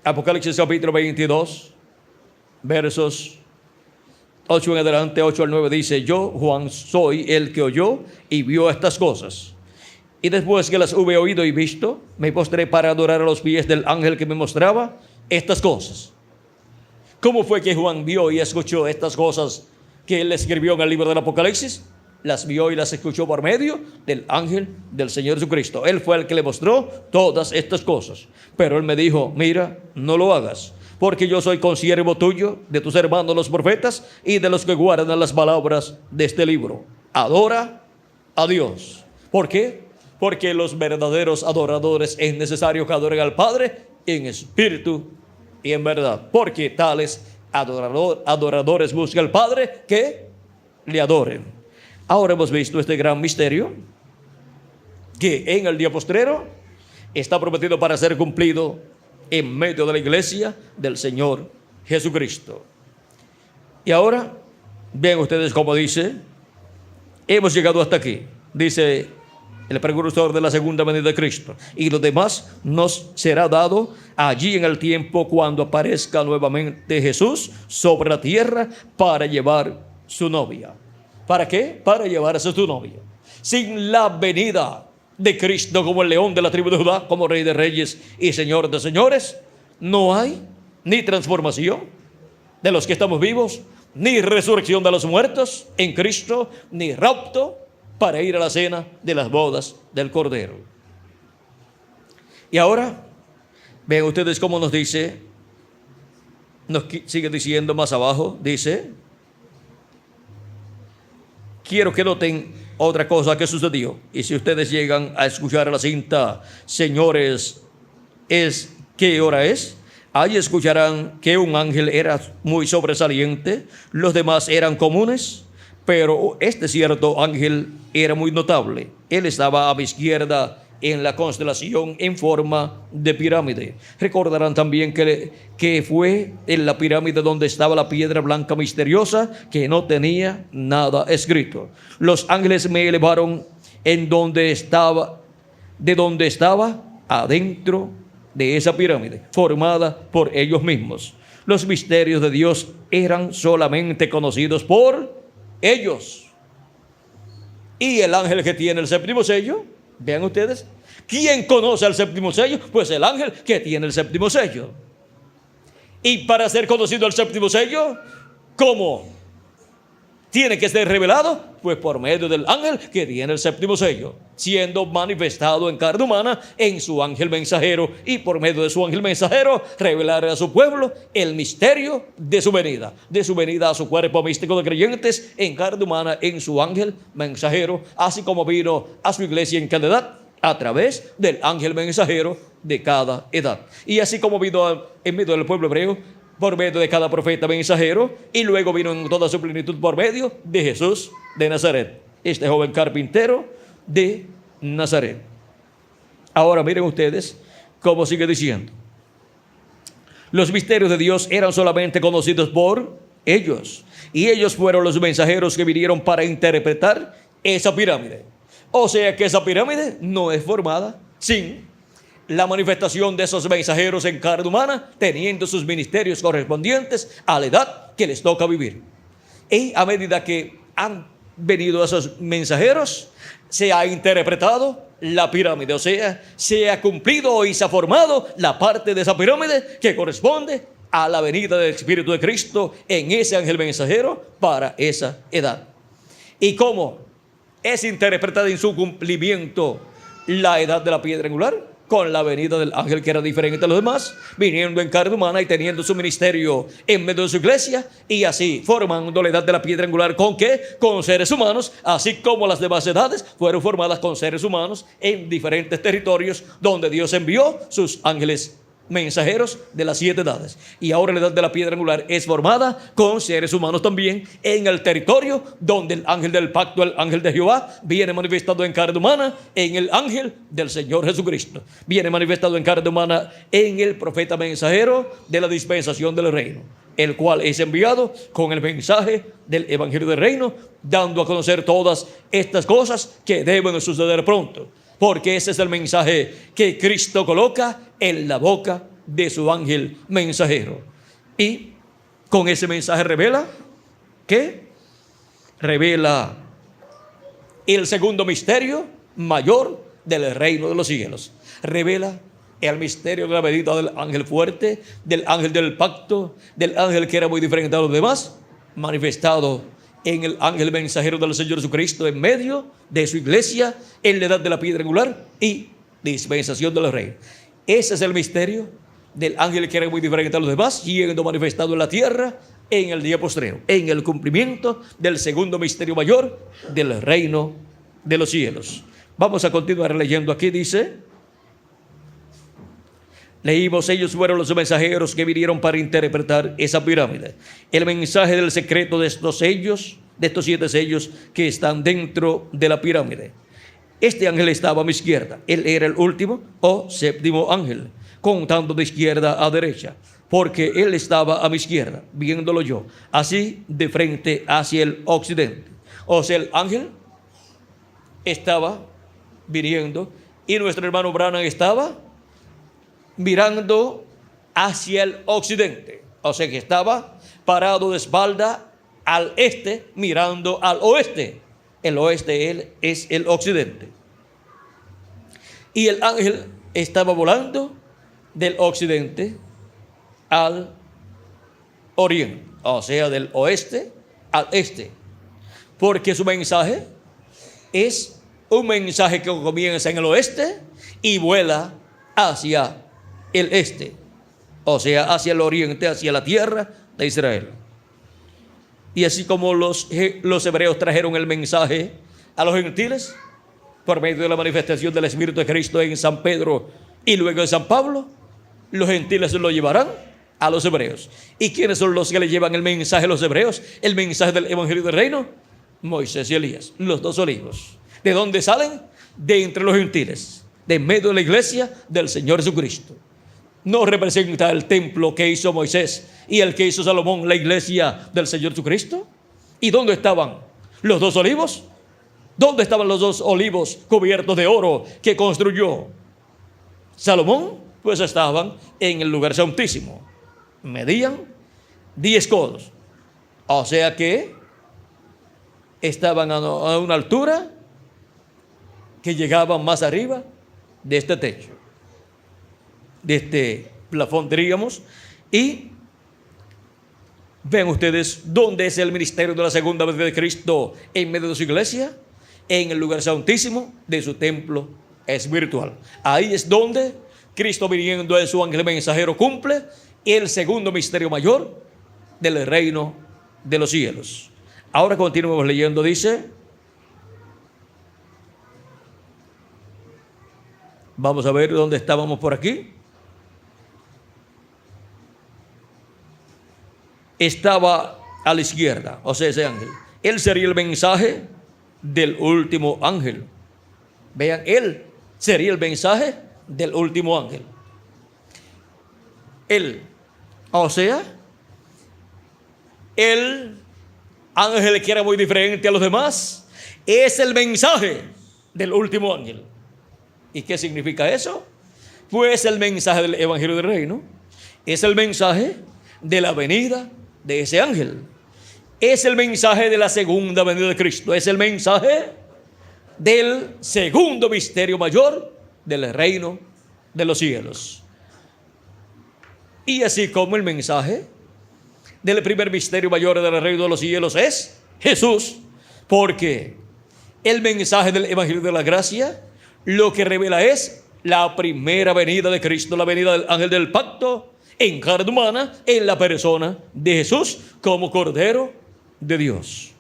Apocalipsis capítulo 22, versos 8 en adelante, 8 al 9 dice: yo, Juan, soy el que oyó y vio estas cosas. Y después que las hube oído y visto, me postré para adorar a los pies del ángel que me mostraba estas cosas. ¿Cómo fue que Juan vio y escuchó estas cosas que él escribió en el libro del Apocalipsis? Las vio y las escuchó por medio del ángel del Señor Jesucristo. Él fue el que le mostró todas estas cosas. Pero él me dijo: mira, no lo hagas, porque yo soy consiervo tuyo, de tus hermanos los profetas y de los que guardan las palabras de este libro. Adora a Dios. ¿Por qué? Porque los verdaderos adoradores es necesario que adoren al Padre en espíritu y en verdad. Porque tales adoradores busca al Padre que le adoren. Ahora hemos visto este gran misterio que en el día postrero está prometido para ser cumplido en medio de la iglesia del Señor Jesucristo. Y ahora vean ustedes cómo dice: hemos llegado hasta aquí. Dice el precursor de la segunda venida de Cristo: y lo demás nos será dado allí en el tiempo cuando aparezca nuevamente Jesús sobre la tierra para llevar su novia. ¿Para qué? Para llevarse a su novia. Sin la venida de Cristo como el león de la tribu de Judá, como Rey de reyes y Señor de señores, no hay ni transformación de los que estamos vivos, ni resurrección de los muertos en Cristo, ni rapto para ir a la cena de las bodas del Cordero. Y ahora, vean ustedes cómo nos dice, nos sigue diciendo más abajo, dice: quiero que noten otra cosa que sucedió. Y si ustedes llegan a escuchar la cinta, señores, ¿qué hora es? Ahí escucharán que un ángel era muy sobresaliente, los demás eran comunes, pero este cierto ángel era muy notable. Él estaba a mi izquierda en la constelación en forma de pirámide. Recordarán también que fue en la pirámide donde estaba la piedra blanca misteriosa que no tenía nada escrito. Los ángeles me elevaron de donde estaba adentro de esa pirámide formada por ellos mismos. Los misterios de Dios eran solamente conocidos por ellos. Y el ángel que tiene el séptimo sello, vean ustedes, ¿quién conoce el séptimo sello? Pues el ángel que tiene el séptimo sello. Y para ser conocido el séptimo sello, ¿cómo tiene que ser revelado? Pues por medio del ángel que tiene el séptimo sello, siendo manifestado en carne humana en su ángel mensajero, y por medio de su ángel mensajero revelar a su pueblo el misterio de su venida a su cuerpo místico de creyentes en carne humana en su ángel mensajero, así como vino a su iglesia en Canadá a través del ángel mensajero de cada edad. Y así como vino en medio del pueblo hebreo, por medio de cada profeta mensajero, y luego vino en toda su plenitud por medio de Jesús de Nazaret, este joven carpintero de Nazaret. Ahora miren ustedes cómo sigue diciendo. Los misterios de Dios eran solamente conocidos por ellos, y ellos fueron los mensajeros que vinieron para interpretar esa pirámide. O sea que esa pirámide no es formada sin la manifestación de esos mensajeros en carne humana, teniendo sus ministerios correspondientes a la edad que les toca vivir. Y a medida que han venido esos mensajeros, se ha interpretado la pirámide, o sea, se ha cumplido y se ha formado la parte de esa pirámide que corresponde a la venida del Espíritu de Cristo en ese ángel mensajero para esa edad. ¿Y cómo es interpretada en su cumplimiento la edad de la piedra angular? Con la venida del ángel que era diferente a los demás, viniendo en carne humana y teniendo su ministerio en medio de su iglesia, y así formando la edad de la piedra angular. ¿Con qué? Con seres humanos, así como las demás edades fueron formadas con seres humanos en diferentes territorios donde Dios envió sus ángeles mensajeros de las 7 edades. Y ahora la edad de la piedra angular es formada con seres humanos también en el territorio donde el ángel del pacto, el ángel de Jehová, viene manifestado en carne humana en el ángel del Señor Jesucristo. Viene manifestado en carne humana en el profeta mensajero de la dispensación del reino, el cual es enviado con el mensaje del evangelio del reino, dando a conocer todas estas cosas que deben suceder pronto. Porque ese es el mensaje que Cristo coloca en la boca de su ángel mensajero. Y con ese mensaje revela, ¿qué? Revela el segundo misterio mayor del reino de los cielos. Revela el misterio de la venida del ángel fuerte, del ángel del pacto, del ángel que era muy diferente a los demás, manifestado en el ángel mensajero del Señor Jesucristo en medio de su iglesia en la edad de la piedra angular y dispensación del rey. Ese es el misterio del ángel que era muy diferente a los demás, siendo manifestado en la tierra en el día postrero, en el cumplimiento del segundo misterio mayor del reino de los cielos. Vamos a continuar leyendo. Aquí dice, leímos, ellos fueron los mensajeros que vinieron para interpretar esa pirámide, el mensaje del secreto de estos sellos, de estos 7 sellos que están dentro de la pirámide. Este ángel estaba a mi izquierda, él era el último o séptimo ángel, contando de izquierda a derecha, porque él estaba a mi izquierda, viéndolo yo, así de frente hacia el occidente. O sea, el ángel estaba viniendo y nuestro hermano Branham estaba mirando hacia el occidente, o sea que estaba parado de espalda al este, mirando al oeste. El oeste es el occidente. Y el ángel estaba volando del occidente al oriente, o sea, del oeste al este, porque su mensaje es un mensaje que comienza en el oeste y vuela hacia el este, o sea, hacia el oriente, hacia la tierra de Israel. Y así como los hebreos trajeron el mensaje a los gentiles por medio de la manifestación del Espíritu de Cristo en San Pedro y luego en San Pablo, los gentiles lo llevarán a los hebreos. ¿Y quiénes son los que le llevan el mensaje a los hebreos? El mensaje del evangelio del reino. Moisés y Elías, los 2 olivos. ¿De dónde salen? De entre los gentiles, de medio de la iglesia del Señor Jesucristo. No representa el templo que hizo Moisés y el que hizo Salomón, la iglesia del Señor Jesucristo. ¿Y dónde estaban los 2 olivos? ¿Dónde estaban los 2 olivos cubiertos de oro que construyó Salomón? Pues estaban en el lugar santísimo. Medían 10 codos. O sea que estaban a una altura que llegaban más arriba de este techo, de este plafón, diríamos. Y ven ustedes dónde es el ministerio de la segunda venida de Cristo en medio de su iglesia, en el lugar santísimo de su templo espiritual. Ahí es donde Cristo, viniendo en su ángel mensajero, cumple el segundo misterio mayor del reino de los cielos. Ahora continuamos leyendo. Dice: Vamos a ver dónde estábamos por aquí. Estaba a la izquierda, o sea, ese ángel. Él sería el mensaje del último ángel. Vean, él sería el mensaje del último ángel. Él, o sea, el ángel que era muy diferente a los demás, es el mensaje del último ángel. ¿Y qué significa eso? Pues el mensaje del Evangelio del Reino es el mensaje de la venida de ese ángel. Es el mensaje de la segunda venida de Cristo. Es el mensaje del segundo misterio mayor del reino de los cielos. Y así como el mensaje del primer misterio mayor del reino de los cielos es Jesús, porque el mensaje del Evangelio de la Gracia lo que revela es la primera venida de Cristo, la venida del ángel del pacto en carne humana, en la persona de Jesús como Cordero de Dios.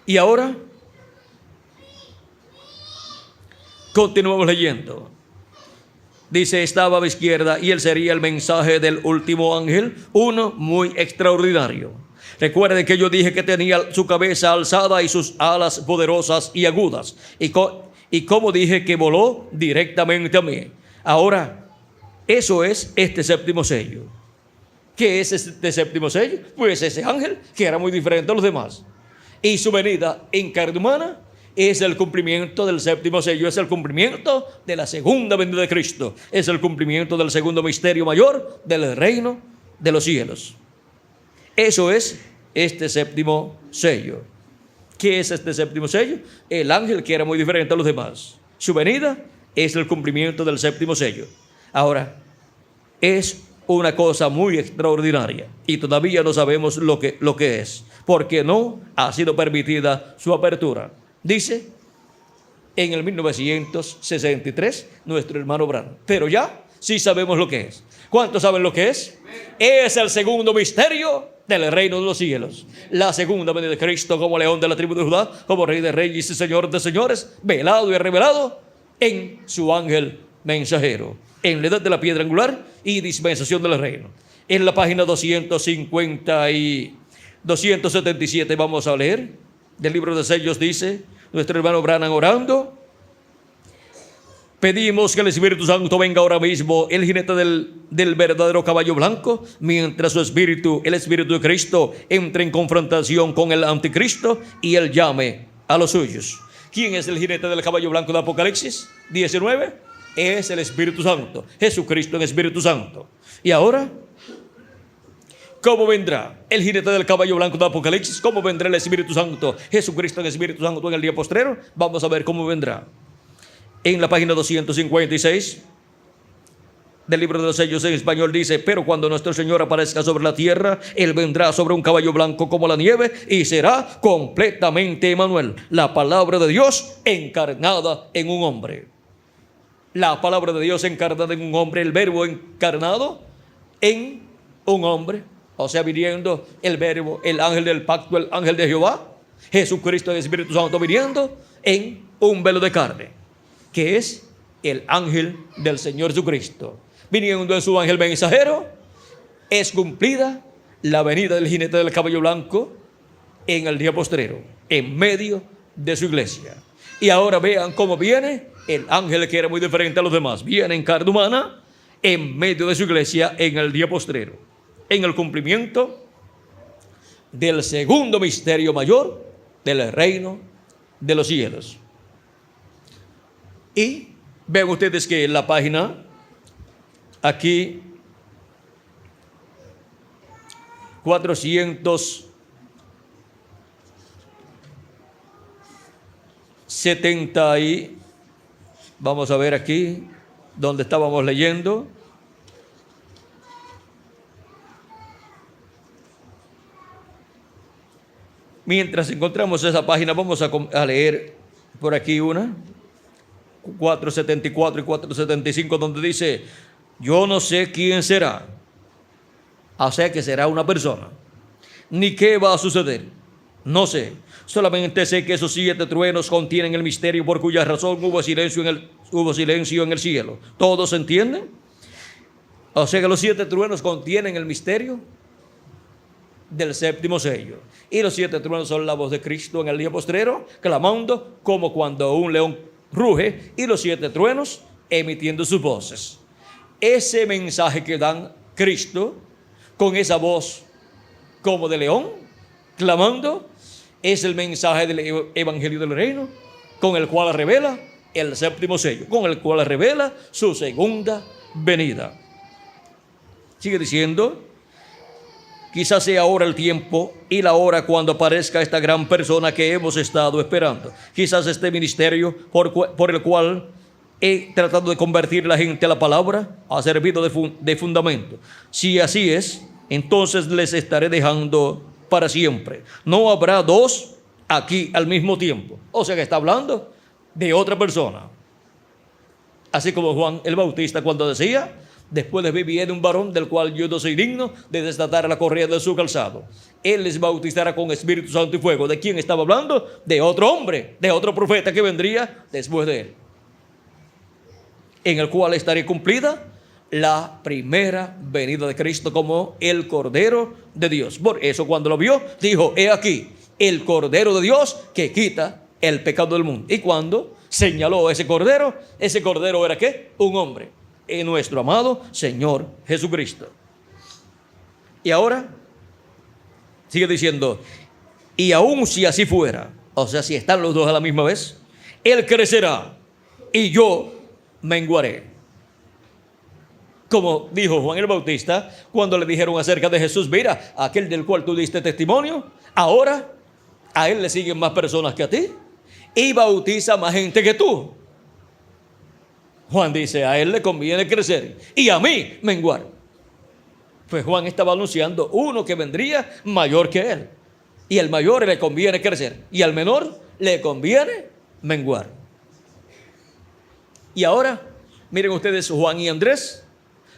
Y ahora continuamos leyendo. Dice, estaba a la izquierda y él sería el mensaje del último ángel, uno muy extraordinario. Recuerden que yo dije que tenía su cabeza alzada y sus alas poderosas y agudas. Y como dije que voló directamente a mí. Ahora, eso es este séptimo sello. ¿Qué es este séptimo sello? Pues ese ángel que era muy diferente a los demás. Y su venida en carne humana es el cumplimiento del séptimo sello, es el cumplimiento de la segunda venida de Cristo, es el cumplimiento del segundo misterio mayor del reino de los cielos. Eso es este séptimo sello. ¿Qué es este séptimo sello? El ángel que era muy diferente a los demás. Su venida es el cumplimiento del séptimo sello. Ahora, es una cosa muy extraordinaria y todavía no sabemos lo que es, porque no ha sido permitida su apertura. Dice en el 1963 nuestro hermano Branham, pero ya sí sabemos lo que es. ¿Cuántos saben lo que es? Es el segundo misterio del reino de los cielos, la segunda venida de Cristo como león de la tribu de Judá, como rey de reyes y señor de señores, velado y revelado en su ángel mensajero, en la edad de la piedra angular y dispensación del reino. En la página 250 y 277 vamos a leer del libro de sellos. Dice nuestro hermano Branham orando: pedimos que el Espíritu Santo venga ahora mismo, el jinete del verdadero caballo blanco, mientras su espíritu, el Espíritu de Cristo, entre en confrontación con el anticristo y él llame a los suyos. ¿Quién es el jinete del caballo blanco de Apocalipsis 19? Es el Espíritu Santo, Jesucristo en Espíritu Santo. Y ahora, ¿cómo vendrá el jinete del caballo blanco de Apocalipsis? ¿Cómo vendrá el Espíritu Santo, Jesucristo en Espíritu Santo en el día postrero? Vamos a ver cómo vendrá. En la página 256 del libro de los sellos en español dice: pero cuando nuestro Señor aparezca sobre la tierra, Él vendrá sobre un caballo blanco como la nieve y será completamente Emmanuel, la palabra de Dios encarnada en un hombre. La palabra de Dios encarnada en un hombre, el verbo encarnado en un hombre, o sea, viniendo el verbo, el ángel del pacto, el ángel de Jehová, Jesucristo el Espíritu Santo viniendo en un velo de carne, que es el ángel del Señor Jesucristo. Viniendo en su ángel mensajero, es cumplida la venida del jinete del caballo blanco en el día postrero, en medio de su iglesia. Y ahora vean cómo viene el ángel que era muy diferente a los demás. Viene en carne humana, en medio de su iglesia, en el día postrero, en el cumplimiento del segundo misterio mayor del reino de los cielos. Y vean ustedes que en la página, aquí, 470 y vamos a ver aquí donde estábamos leyendo. Mientras encontramos esa página, vamos a leer por aquí una 474 y 475, donde dice: yo no sé quién será, o sea que será una persona, ni qué va a suceder, No sé, solamente sé que esos 7 truenos contienen el misterio por cuya razón hubo silencio en el cielo. ¿Todos entienden? O sea que los 7 truenos contienen el misterio del 7º sello. Y los 7 truenos son la voz de Cristo en el día postrero, clamando como cuando un león ruge, y los 7 truenos emitiendo sus voces. Ese mensaje que dan Cristo con esa voz como de león, clamando, es el mensaje del Evangelio del Reino, con el cual revela el 7º sello, con el cual revela su segunda venida. Sigue diciendo: quizás sea ahora el tiempo y la hora cuando aparezca esta gran persona que hemos estado esperando. Quizás este ministerio por el cual he tratado de convertir la gente a la palabra ha servido de fundamento. Si así es, entonces les estaré dejando para siempre. No habrá 2 aquí al mismo tiempo. O sea que está hablando de otra persona. Así como Juan el Bautista cuando decía: después de mí viene un varón del cual yo no soy digno de desatar la correa de su calzado. Él les bautizará con Espíritu Santo y fuego. ¿De quién estaba hablando? De otro hombre, de otro profeta que vendría después de él, en el cual estaría cumplida la primera venida de Cristo como el Cordero de Dios. Por eso cuando lo vio, dijo: he aquí, el Cordero de Dios que quita el pecado del mundo. Y cuando señaló ese Cordero era ¿qué? Un hombre, en nuestro amado Señor Jesucristo. Y ahora sigue diciendo: y aun si así fuera, o sea, si están los dos a la misma vez, Él crecerá y yo menguaré. Como dijo Juan el Bautista cuando le dijeron acerca de Jesús: mira, aquel del cual tú diste testimonio, ahora a él le siguen más personas que a ti y bautiza más gente que tú. Juan dice: a él le conviene crecer y a mí menguar. Pues Juan estaba anunciando uno que vendría mayor que él, y al mayor le conviene crecer y al menor le conviene menguar. Y ahora miren ustedes, Juan y Andrés,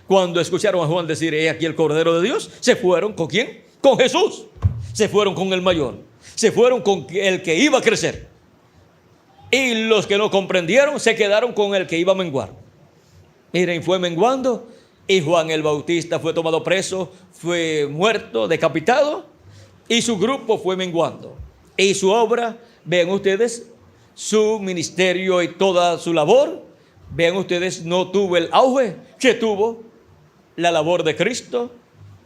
cuando escucharon a Juan decir: he aquí el Cordero de Dios, se fueron ¿con quién? Con Jesús. Se fueron con el mayor, se fueron con el que iba a crecer. Y los que no comprendieron se quedaron con el que iba a menguar. Miren, fue menguando, y Juan el Bautista fue tomado preso, fue muerto, decapitado, y su grupo fue menguando. Y su obra, vean ustedes, su ministerio y toda su labor, vean ustedes, no tuvo el auge que tuvo la labor de Cristo.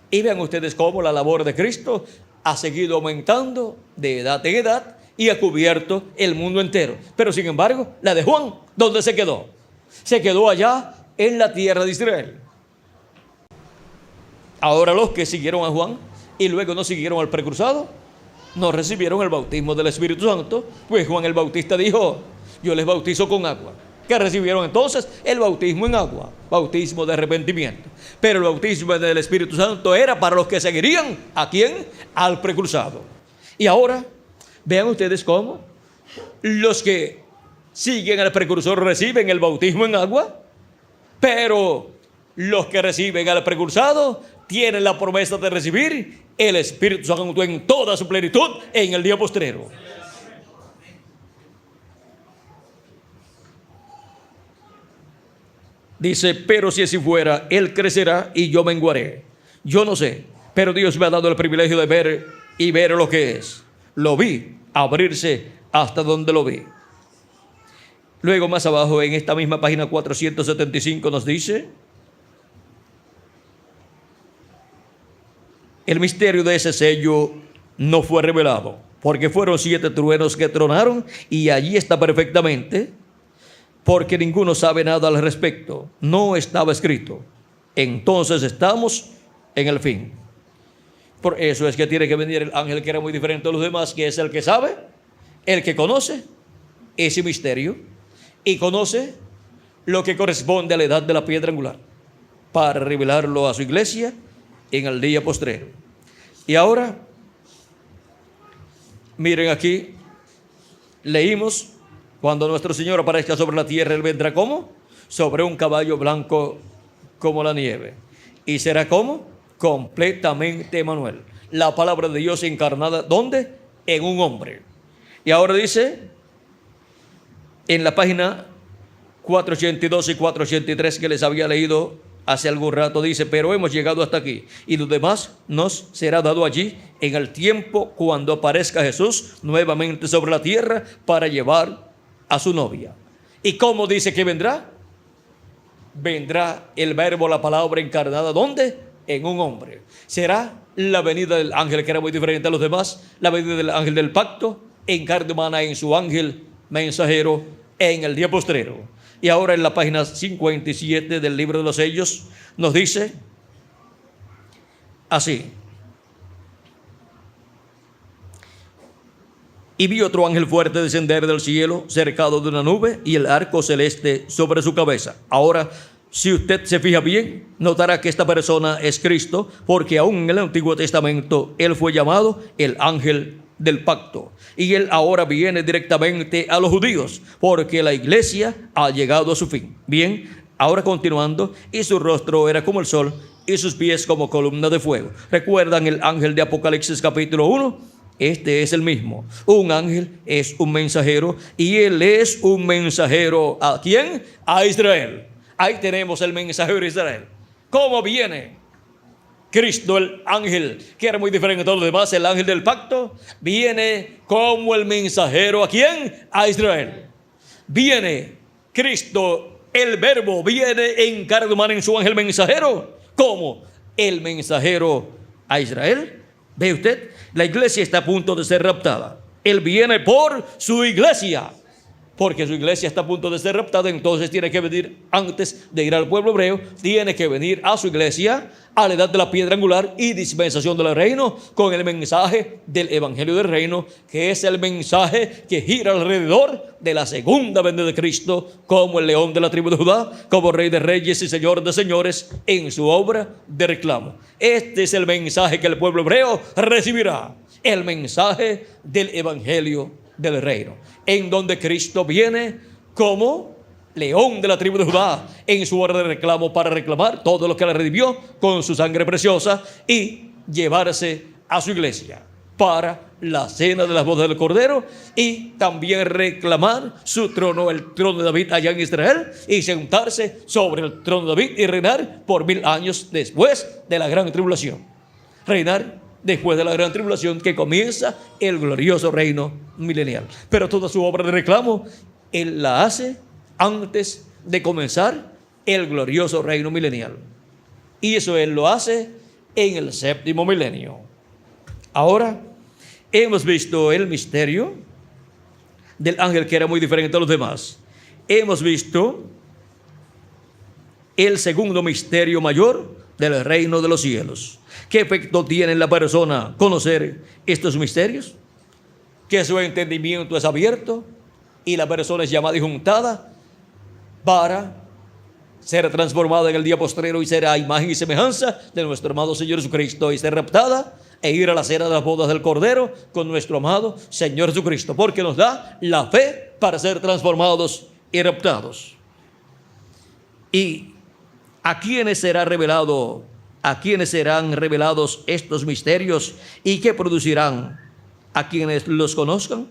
Y vean ustedes cómo la labor de Cristo ha seguido aumentando de edad en edad y ha cubierto el mundo entero. Pero sin embargo, la de Juan, ¿dónde se quedó? Se quedó allá en la tierra de Israel. Ahora los que siguieron a Juan y luego no siguieron al precursado, no recibieron el bautismo del Espíritu Santo, pues Juan el Bautista dijo: yo les bautizo con agua. ¿Qué recibieron entonces? El bautismo en agua, bautismo de arrepentimiento. Pero el bautismo del Espíritu Santo era para los que seguirían ¿a quién? Al precursado. Y ahora vean ustedes cómo los que siguen al precursor reciben el bautismo en agua, pero los que reciben al precursado tienen la promesa de recibir el Espíritu Santo en toda su plenitud en el día postrero. Dice: pero si así fuera, Él crecerá y yo menguaré. Yo no sé, pero Dios me ha dado el privilegio de ver y ver lo que es. Lo vi abrirse hasta donde lo vi. Luego más abajo en esta misma página 475 nos dice: el misterio de ese sello no fue revelado, porque fueron 7 truenos que tronaron, y allí está perfectamente, porque ninguno sabe nada al respecto. No estaba escrito. Entonces estamos en el fin. Por eso es que tiene que venir el ángel que era muy diferente a los demás, que es el que sabe, el que conoce ese misterio y conoce lo que corresponde a la edad de la piedra angular, para revelarlo a su iglesia en el día postrero. Y ahora, miren aquí, leímos: cuando nuestro Señor aparezca sobre la tierra, Él vendrá ¿cómo? Sobre un caballo blanco como la nieve. Y será ¿cómo? Completamente Emmanuel. La palabra de Dios encarnada, ¿dónde? en un hombre. Y ahora dice, en la página 482 y 483 que les había leído hace algún rato, dice: pero hemos llegado hasta aquí, y lo demás nos será dado allí en el tiempo cuando aparezca Jesús nuevamente sobre la tierra para llevar a su novia. ¿Y cómo dice que vendrá? Vendrá el verbo, la palabra encarnada. ¿Dónde? En un hombre. Será la venida del ángel, que era muy diferente a los demás, la venida del ángel del pacto en carne humana, en su ángel mensajero en el día postrero. Y ahora en la página 57 del libro de los sellos nos dice así: y vi otro ángel fuerte descender del cielo, cercado de una nube, y el arco celeste sobre su cabeza. Ahora, si usted se fija bien, notará que esta persona es Cristo, porque aún en el Antiguo Testamento él fue llamado el ángel del pacto, y él ahora viene directamente a los judíos, porque la iglesia ha llegado a su fin. Bien, ahora continuando: y su rostro era como el sol, y sus pies como columna de fuego. ¿Recuerdan el ángel de Apocalipsis capítulo 1? Este es el mismo. Un ángel es un mensajero, y él es un mensajero ¿a quién? A Israel. Ahí tenemos el mensajero de Israel. ¿Cómo viene Cristo, el ángel, que era muy diferente a todos los demás, el ángel del pacto? Viene como el mensajero ¿a quién? A Israel. Viene Cristo, el verbo, viene en carne humana en su ángel mensajero, como el mensajero a Israel. ¿Ve usted? La iglesia está a punto de ser raptada. Él viene por su iglesia, porque su iglesia está a punto de ser raptada. Entonces tiene que venir, antes de ir al pueblo hebreo, tiene que venir a su iglesia, a la edad de la piedra angular y dispensación del reino, con el mensaje del evangelio del reino, que es el mensaje que gira alrededor de la segunda venida de Cristo, como el león de la tribu de Judá, como rey de reyes y señor de señores, en su obra de reclamo. Este es el mensaje que el pueblo hebreo recibirá, el mensaje del evangelio del reino, en donde Cristo viene como león de la tribu de Judá en su hora de reclamo, para reclamar todo lo que le redimió con su sangre preciosa y llevarse a su iglesia para la cena de las bodas del Cordero, y también reclamar su trono, el trono de David allá en Israel, y sentarse sobre el trono de David y reinar por 1000 años después de la gran tribulación. Reinar después de la gran tribulación, que comienza el glorioso reino milenial. Pero toda su obra de reclamo él la hace antes de comenzar el glorioso reino milenial, y eso él lo hace en el 7º milenio. Ahora hemos visto el misterio del ángel, que era muy diferente a los demás. Hemos visto el segundo misterio mayor del reino de los cielos. ¿Qué efecto tiene en la persona conocer estos misterios? Que su entendimiento es abierto y la persona es llamada y juntada para ser transformada en el día postrero y ser a imagen y semejanza de nuestro amado Señor Jesucristo, y ser raptada e ir a la cena de las bodas del Cordero con nuestro amado Señor Jesucristo, porque nos da la fe para ser transformados y raptados. ¿Y a quiénes será revelado? ¿A quiénes serán revelados estos misterios y qué producirán a quienes los conozcan?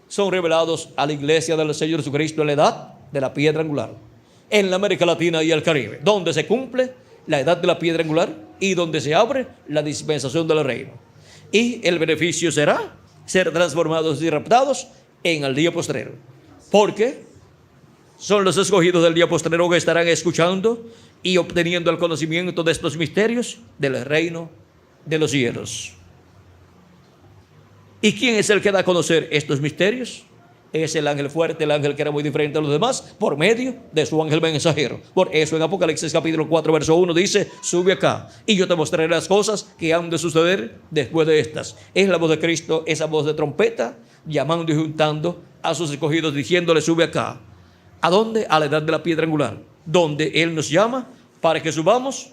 Son revelados a la iglesia del Señor Jesucristo en la edad de la piedra angular, en la América Latina y el Caribe, donde se cumple la edad de la piedra angular y donde se abre la dispensación del reino. Y el beneficio será ser transformados y raptados en el día postrero, porque son los escogidos del día postrero que estarán escuchando y obteniendo el conocimiento de estos misterios del reino de los cielos. ¿Y quién es el que da a conocer estos misterios? Es el ángel fuerte, el ángel que era muy diferente a los demás, por medio de su ángel mensajero. Por eso en Apocalipsis capítulo 4 verso 1 dice: sube acá y yo te mostraré las cosas que han de suceder después de estas. Es la voz de Cristo, esa voz de trompeta, llamando y juntando a sus escogidos, diciéndole: sube acá. ¿A dónde? A la edad de la piedra angular, donde Él nos llama para que subamos,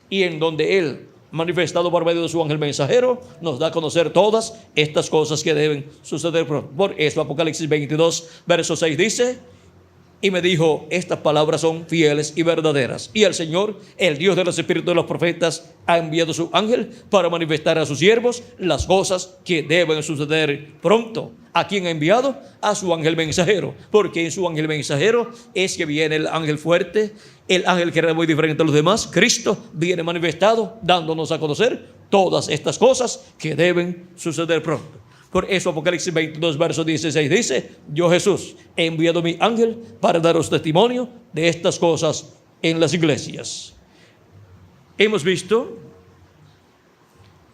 y en donde Él, manifestado por medio de su ángel mensajero, nos da a conocer todas estas cosas que deben suceder. Por eso Apocalipsis 22 verso 6 dice: y me dijo: estas palabras son fieles y verdaderas. Y el Señor, el Dios de los espíritus de los profetas, ha enviado su ángel para manifestar a sus siervos las cosas que deben suceder pronto. ¿A quién ha enviado? A su ángel mensajero, porque en su ángel mensajero es que viene el ángel fuerte, el ángel que era muy diferente a los demás. Cristo viene manifestado, dándonos a conocer todas estas cosas que deben suceder pronto. Por eso Apocalipsis 22, verso 16 dice: yo, Jesús, he enviado mi ángel para daros testimonio de estas cosas en las iglesias. Hemos visto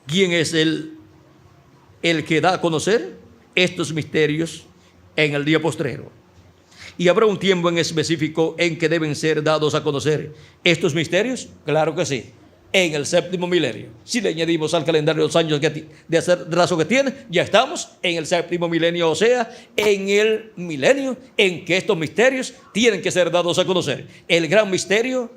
quién es el que da a conocer estos misterios en el día postrero. ¿Y habrá un tiempo en específico en que deben ser dados a conocer estos misterios? Claro que sí. En el séptimo milenio. Si le añadimos al calendario los años de atraso que tiene, ya estamos en el séptimo milenio, o sea, en el milenio en que estos misterios tienen que ser dados a conocer. El gran misterio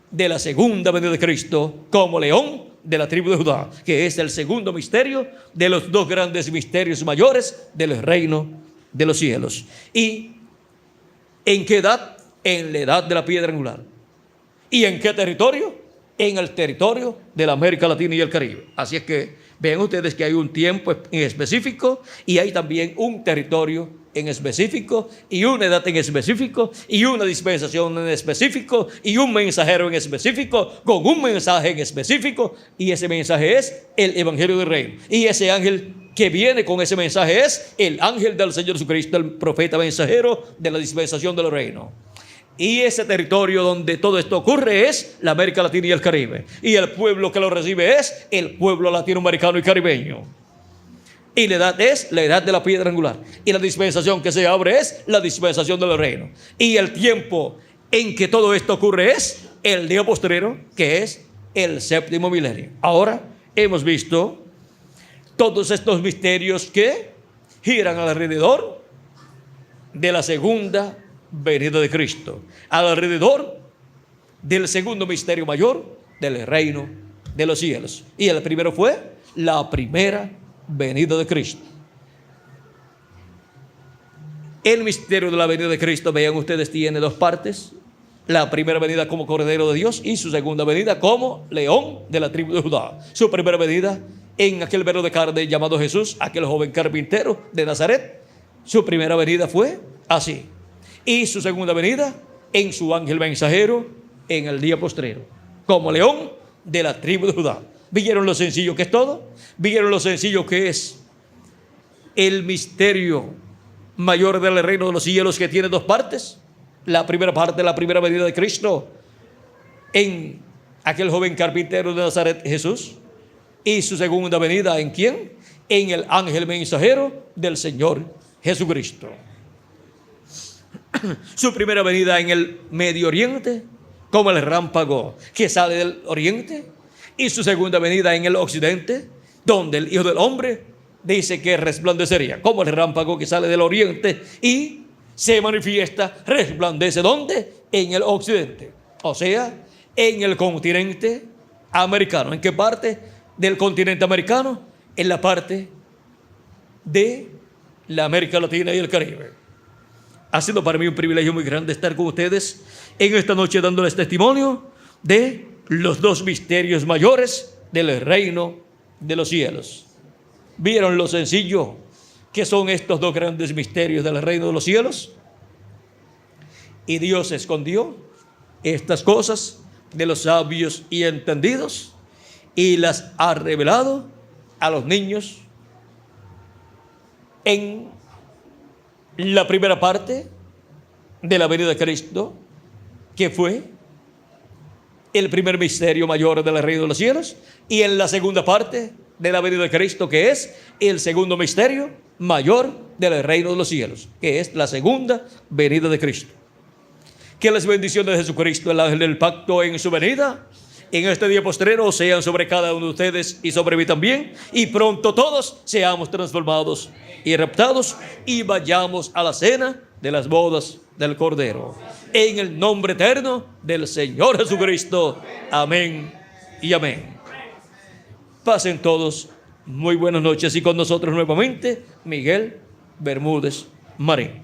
de la segunda venida de Cristo como león de la tribu de Judá, que es el segundo misterio de los dos grandes misterios mayores del reino de los cielos. ¿Y en qué edad? En la edad de la piedra angular. ¿Y en qué territorio? En el territorio de la América Latina y el Caribe. Así es que vean ustedes que hay un tiempo en específico y hay también un territorio en específico y una edad en específico y una dispensación en específico y un mensajero en específico con un mensaje en específico, y ese mensaje es el Evangelio del Reino, y ese ángel que viene con ese mensaje es el ángel del Señor Jesucristo, el profeta mensajero de la dispensación del reino. Y ese territorio donde todo esto ocurre es la América Latina y el Caribe, y el pueblo que lo recibe es el pueblo latinoamericano y caribeño. Y la edad es la edad de la piedra angular, y la dispensación que se abre es la dispensación del reino, y el tiempo en que todo esto ocurre es el día postrero, que es el séptimo milenio. Ahora hemos visto todos estos misterios que giran alrededor de la segunda venida de Cristo, alrededor del segundo misterio mayor del reino de los cielos. Y el primero fue la primera venida de Cristo. El misterio de la venida de Cristo, vean ustedes, tiene dos partes: la primera venida como Cordero de Dios y su segunda venida como león de la tribu de Judá. Su primera venida en aquel verbo de carne llamado Jesús, aquel joven carpintero de Nazaret. Su primera venida fue así, y su segunda venida en su ángel mensajero en el día postrero, como león de la tribu de Judá. ¿Vieron lo sencillo que es todo? ¿Vieron lo sencillo que es el misterio mayor del reino de los cielos, que tiene dos partes? La primera parte, la primera venida de Cristo en aquel joven carpintero de Nazaret, Jesús. Y su segunda venida, ¿en quién? En el ángel mensajero del Señor Jesucristo. Su primera venida en el Medio Oriente, como el relámpago que sale del Oriente. Y su segunda venida en el Occidente, donde el Hijo del Hombre dice que resplandecería, como el relámpago que sale del Oriente y se manifiesta, resplandece. ¿Dónde? En el Occidente, o sea, en el continente americano. ¿En qué parte del continente americano? En la parte de la América Latina y el Caribe. Ha sido para mí un privilegio muy grande estar con ustedes en esta noche, dándoles testimonio de los dos misterios mayores del reino de los cielos. ¿Vieron lo sencillo que son estos dos grandes misterios del reino de los cielos? Y Dios escondió estas cosas de los sabios y entendidos y las ha revelado a los niños en la primera parte de la venida de Cristo, que fue el primer misterio mayor del reino de los cielos, y en la segunda parte de la venida de Cristo, que es el segundo misterio mayor del reino de los cielos, que es la segunda venida de Cristo. Que las bendiciones de Jesucristo, el ángel del pacto, en su venida en este día postrero sean sobre cada uno de ustedes y sobre mí también, y pronto todos seamos transformados y raptados y vayamos a la cena de las bodas del Cordero, en el nombre eterno del Señor Jesucristo. Amén y amén. Pasen todos muy buenas noches, y con nosotros nuevamente Miguel Bermúdez Marín.